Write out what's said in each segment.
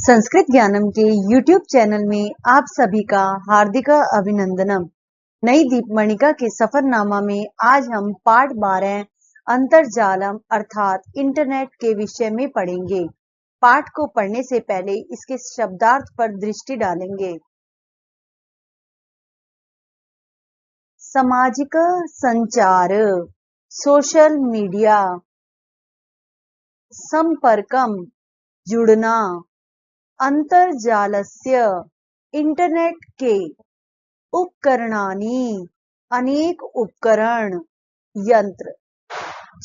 संस्कृत ज्ञानम के YouTube channel में आप सभी का हार्दिक अभिनंदनम। नई दीपमणिका के सफरनामा में आज हम पाठ 12 अंतर्जालम अर्थात इंटरनेट के विषय में पढ़ेंगे। पाठ को पढ़ने से पहले इसके शब्दार्थ पर दृष्टि डालेंगे। सामाजिक संचार, सोशल मीडिया, संपर्कम, जुड़ना, अंतर्जालस्य, इंटरनेट के, उपकरणानि, अनेक उपकरण, यंत्र,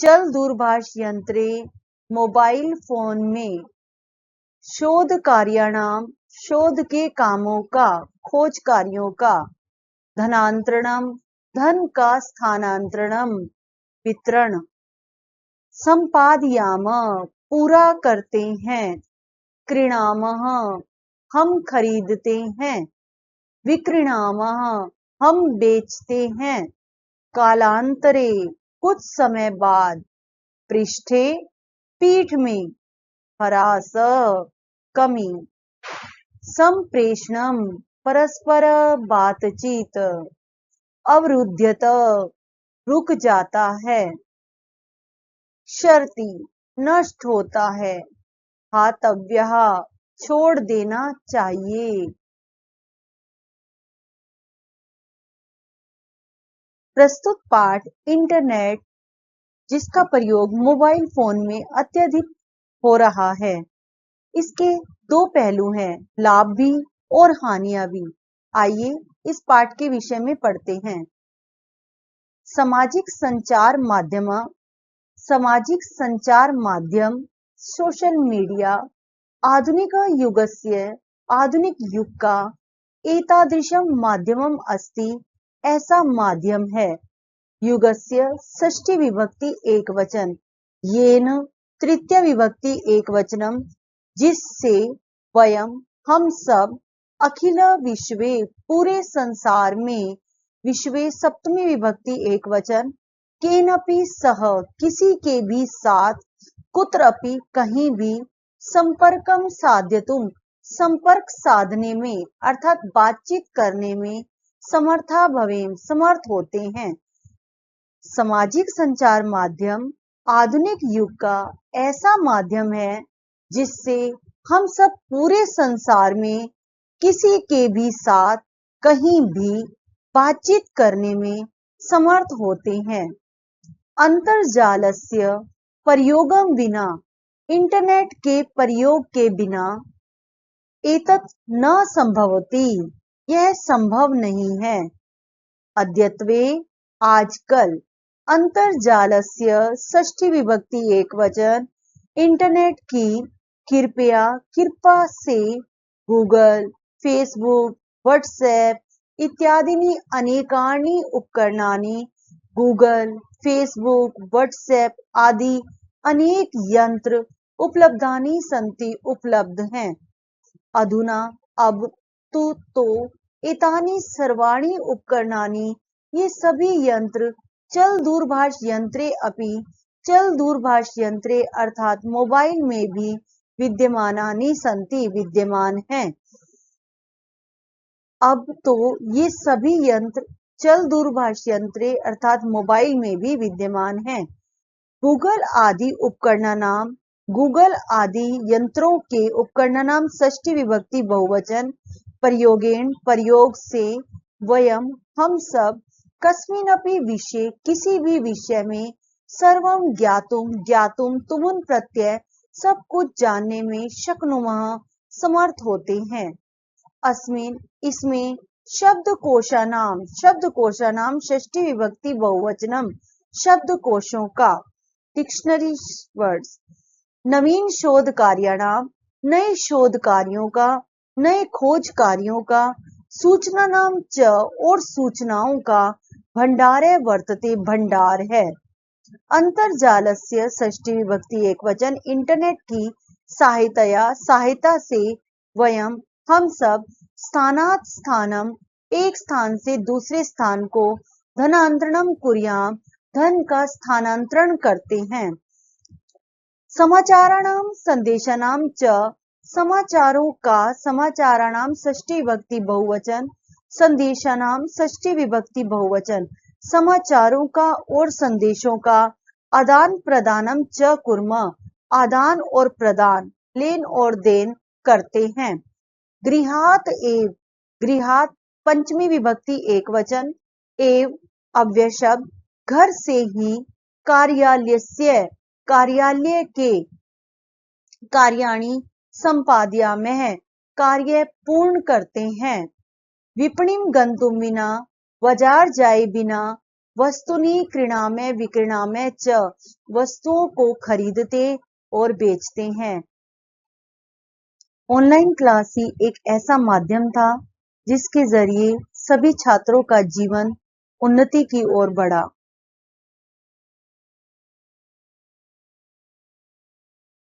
चल दूरभाष यंत्रे, मोबाइल फोन में, शोध कार्याणाम, शोध के कामों का, खोज कार्यों का, धनांतरणम, धन का स्थानांतरणम, वितरण, संपादयाम, पूरा करते हैं, क्रीणामः, हम खरीदते हैं, विक्रीणामः, हम बेचते हैं, कालांतरे, कुछ समय बाद, पृष्ठे, पीठ में, ह्रास, कमी, संप्रेषणम, परस्पर बातचीत, अवरुध्यत, रुक जाता है, क्षरति, नष्ट होता है, हातव्यः, छोड़ देना चाहिए। प्रस्तुत पाठ इंटरनेट जिसका प्रयोग मोबाइल फोन में अत्यधिक हो रहा है, इसके दो पहलू हैं, लाभ भी और हानियां भी। आइए इस पाठ के विषय में पढ़ते हैं। सामाजिक संचार माध्यम, सामाजिक संचार माध्यम, सोशल मीडिया, आधुनिक युगस्य, आधुनिक युग का, एतादृशम माध्यमम अस्ति, ऐसा माध्यम है, युगस्य षष्ठी विभक्ति एक वचन, येन तृतीय विभक्ति एक वचनम, जिससे वयम, हम सब, अखिल विश्वे, पूरे संसार में, विश्वे सप्तमी विभक्ति एक वचन, केनपि सह, किसी के भी साथ, कुत्रपि, कहीं भी, संपर्कम साध्यतुम, संपर्क साधने में अर्थात बातचीत करने में, समर्था भवेम, समर्थ होते हैं। सामाजिक संचार माध्यम आधुनिक युग का ऐसा माध्यम है जिससे हम सब पूरे संसार में किसी के भी साथ कहीं भी बातचीत करने में समर्थ होते हैं। अंतर्जालस्य प्रयोगम विना, इंटरनेट के प्रयोग के बिना, एतत् न संभवति, यह संभव नहीं है। अद्यत्वे, आजकल, अंतर्जालस्य षष्ठी विभक्ति एक वचन, इंटरनेट की, कृपा से, गूगल, फेसबुक, व्हाट्सएप इत्यादीनि अनेकानि उपकरणानि, गूगल, फेसबुक, व्हाट्सएप आदि अनेक यंत्र उपलब्धानि सन्ति, उपलब्ध हैं। अधुना, अब, तो एतानि सर्वाणि उपकरणानि, ये सभी यंत्र, चल दूरभाष यंत्रे अपि, चल दूरभाष यंत्रे अर्थात मोबाइल में भी, विद्यमानानि सन्ति, विद्यमान हैं। अब तो ये सभी यंत्र चल दूरभाष यंत्रे अर्थात मोबाइल में भी विद्यमान हैं। गूगल आदि उपकरणानाम, गूगल आदि यंत्रों के उपकरणानाम षष्ठी विभक्ति बहुवचन, प्रयोगेण, प्रयोग से, वयम, हम सब, कस्मिन्नपि विषये, किसी भी विषय में, सर्वं ज्ञातुम, ज्ञातुम, तुमुन प्रत्यय, सब कुछ जानने में, शक्नुमः, समर्थ होते हैं। अस्मिन्, इसमें, शब्दकोशानाम, शब्दकोशानाम षष्ठी विभक्ति बहुवचनम, शब्दकोशों का, डिक्शनरी वर्ड्स, नवीन शोध कार्याणाम, नए शोध कार्यों का, नए खोज कार्यों का, सूचना नाम च, और सूचनाओं का, भंडारे वर्तते, भंडार है। अंतर्जालस्य षष्ठी विभक्ति एक वचन, इंटरनेट की सहायतया, सहायता से, वयम, हम सब, स्थानात् स्थानम, एक स्थान से दूसरे स्थान को, धनांतरणम कुर्याम, धन का स्थानांतरण करते हैं। समाचाराणाम, संदेशानाम च, समाचारों का समाचाराणाम षष्ठी विभक्ति बहुवचन, संदेशानाम षष्ठी विभक्ति बहुवचन। समाचारों का और संदेशों का आदान प्रदानम च कुर्मः, आदान और प्रदान, लेन और देन करते हैं। गृहात एव, गृहात पंचमी विभक्ति एक वचन, एव अव्यय शब्द, घर से ही, कार्यालयस्य, कार्यालय के, कार्याणि संपादयामः, कार्य पूर्ण करते हैं। विपणिम गन्तुम विना, बाजार जाए बिना, वस्तुनि क्रीणामः विक्रीणामः च, वस्तुओं को खरीदते और बेचते हैं। ऑनलाइन क्लास ही एक ऐसा माध्यम था जिसके जरिए सभी छात्रों का जीवन उन्नति की ओर बढ़ा।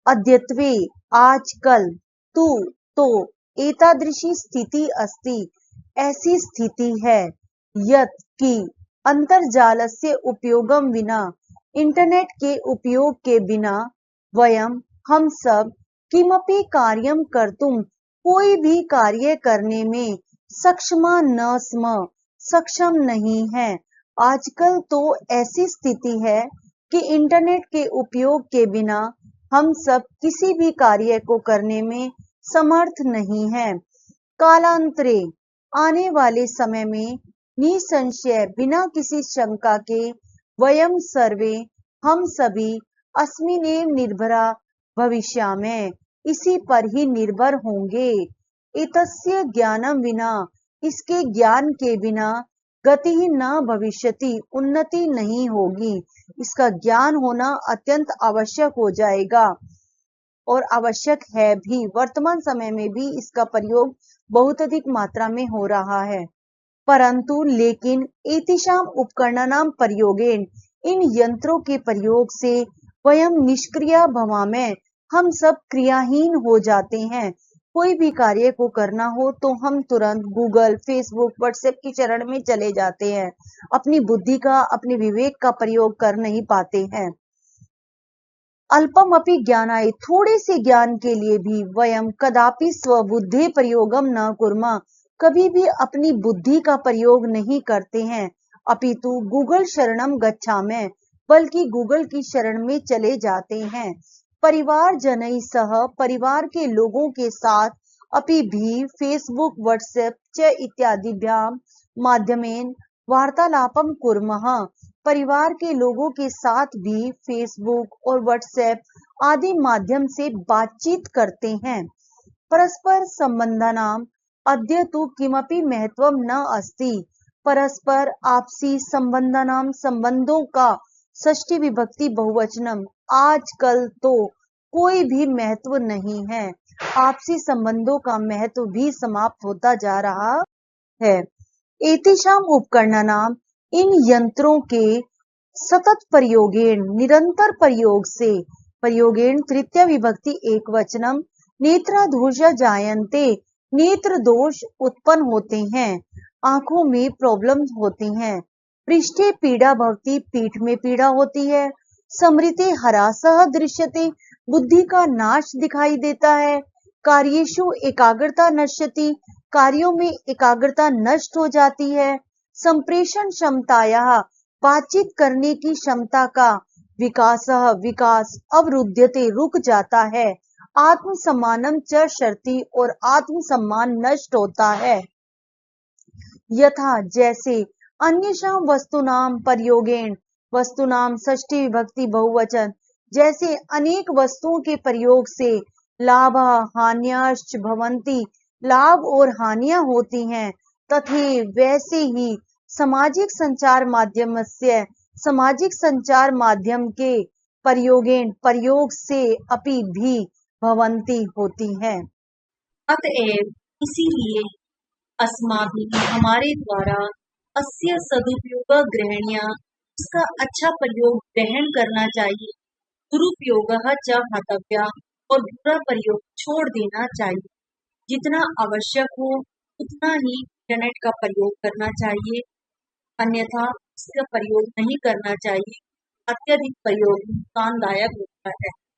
अद्यत्वे आजकल तु तो एतादृशी स्थिति अस्ति, ऐसी स्थिति है, यत् कि अंतर्जालस्य उपयोगं विना, इंटरनेट के उपयोग के बिना, वयम हम सब किमपि कार्यं कर्तुं, कोई भी कार्य करने में सक्षमा न स्म, सक्षम नहीं है। आजकल तो ऐसी स्थिति है कि इंटरनेट के उपयोग के बिना हम सब किसी भी कार्य को करने में समर्थ नहीं है। कालांतरे, आने वाले समय में, निसंशय बिना किसी शंका के, वयम सर्वे, हम सभी, अस्मिनेव निर्भरा भविष्यामः, इसी पर ही निर्भर होंगे। एतस्य ज्ञानम विना, इसके ज्ञान के बिना, गति न भविष्यति, उन्नति नहीं होगी। इसका ज्ञान होना अत्यंत आवश्यक हो जाएगा और आवश्यक है भी। वर्तमान समय में भी इसका प्रयोग बहुत अधिक मात्रा में हो रहा है। परंतु लेकिन एतेषाम उपकरणानां प्रयोगेन, इन यंत्रों के प्रयोग से, वयम निष्क्रिया भवामः, हम सब क्रियाहीन हो जाते हैं। कोई भी कार्य को करना हो तो हम तुरंत गूगल, फेसबुक, व्हाट्सएप की शरण में चले जाते हैं। अपनी बुद्धि का, अपने विवेक का प्रयोग कर नहीं पाते हैं। अल्पम अपि ज्ञानाय, थोड़े से ज्ञान के लिए भी, वयम कदापि स्वबुद्धि प्रयोगम न कुर्मः, कभी भी अपनी बुद्धि का प्रयोग नहीं करते हैं। अपितु गूगल शरणम गच्छामः, बल्कि गूगल की शरण में चले जाते हैं। परिवार जनैः सह, परिवार के लोगों के साथ, अपि भी फेसबुक, व्हाट्सएप च इत्यादिभ्यां माध्यमेन वार्तालापम कुर्मः, परिवार के लोगों के साथ भी फेसबुक और व्हाट्सएप आदि माध्यम से बातचीत करते हैं। परस्पर संबंधानाम अद्य तु किमपि महत्वम न अस्ति, परस्पर आपसी संबंधानाम, संबंधों का षष्ठी विभक्ति बहुवचनम, आजकल तो कोई भी महत्व नहीं है। आपसी संबंधों का महत्व भी समाप्त होता जा रहा है। एतेषाम उपकरणानाम, इन यंत्रों के सतत प्रयोगेण, निरंतर प्रयोग से, प्रयोगेण तृतीया विभक्ति एक वचनम, नेत्रदोष जायन्ते, नेत्र दोष उत्पन्न होते हैं, आंखों में प्रॉब्लम्स होती हैं। पृष्ठे पीड़ा भवति, पीठ में पीड़ा होती है। स्मृते ह्रासः दृश्यते, बुद्धि का नाश दिखाई देता है। कार्येषु एकाग्रता नश्यति, कार्यों में एकाग्रता नष्ट हो जाती है। संप्रेषण क्षमतायाः, बातचीत करने की क्षमता का, विकासः, विकास, अवरुध्यते, रुक जाता है। आत्म सम्मानम च क्षरति, और आत्म सम्मान नष्ट होता है। यथा, जैसे, अन्येषां वस्तूनां प्रयोगेण, वस्तूनां षष्ठी विभक्ति बहुवचन, जैसे अनेक वस्तुओं के प्रयोग से, लाभः हान्यश्च भवन्ति, लाभ और हानियां होती हैं। तथैव, वैसे ही, सामाजिक संचार माध्यमस्य, सामाजिक संचार माध्यम के प्रयोगेण, प्रयोग से, अपि भी, भवन्ति, होती हैं। अतएव इसीलिए अस्माभिः, हमारे द्वारा, अस्य सदुपयोग ग्रहणीय, इसका अच्छा प्रयोग ग्रहण करना चाहिए। दुरुपयोगः च हतव्यः, और बुरा प्रयोग छोड़ देना चाहिए। जितना आवश्यक हो उतना ही इंटरनेट का प्रयोग करना चाहिए, अन्यथा इसका प्रयोग नहीं करना चाहिए। अत्यधिक प्रयोग नुकसानदायक होता है।